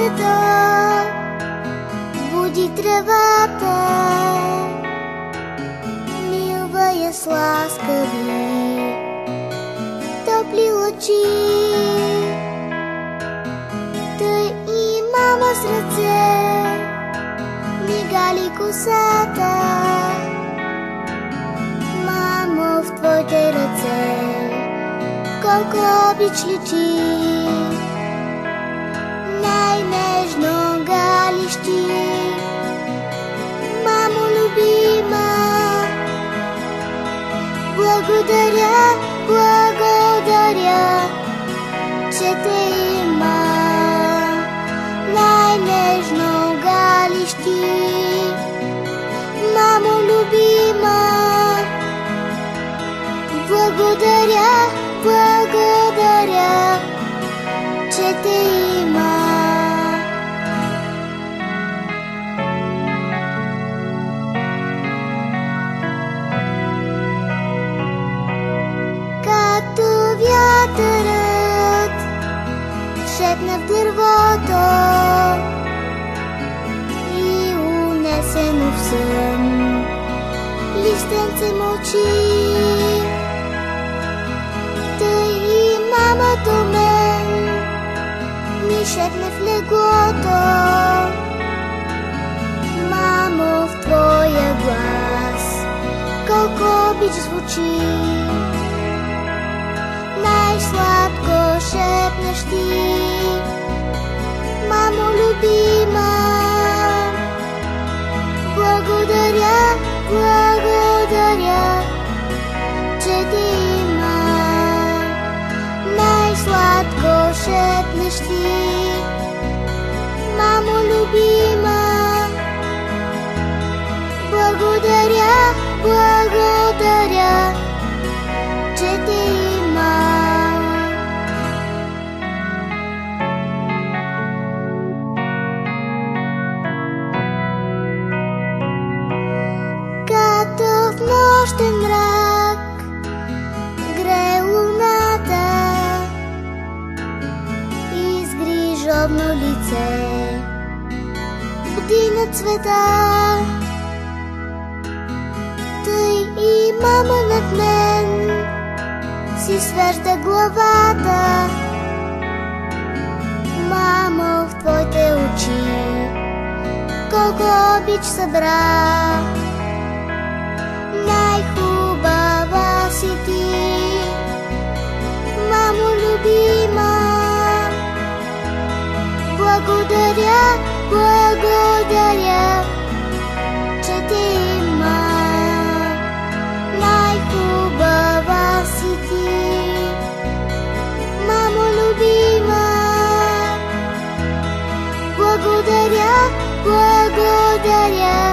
слънцето буди тревата, милва я с ласкави топли лъчи. Тъй и мама с ръце мигали косата. Мамо, в твоите ръце колко обич личи, най-нежно галищи. Мамо любима, благодаря, благодаря, че те има. Най-нежно галищи, мамо любима, благодаря, благодаря, че те има. Като вятърът шепне в дървото и унесено в сън листенце мълчи. Тъй и мама до мен ми шепне в леглото. Мамо, в твоя глас колко обич звучи, най-сладко шепнеш ти. Мамо любима, благодаря, благодаря, че ти има. Най-сладко шепнеш ти. Мамо любима, благодаря, благодаря, че ти има. Като в нощен мрак грее луната и с грижовно лице бди на цвета. Тъй и мама над мен си свежда главата. Мамо, в твоите очи колко обич събра, най-хубава си ти. Мамо любима, благодаря, благодаря, че ти има. Най-хубава си ти. Мамо любима, благодаря, благодаря,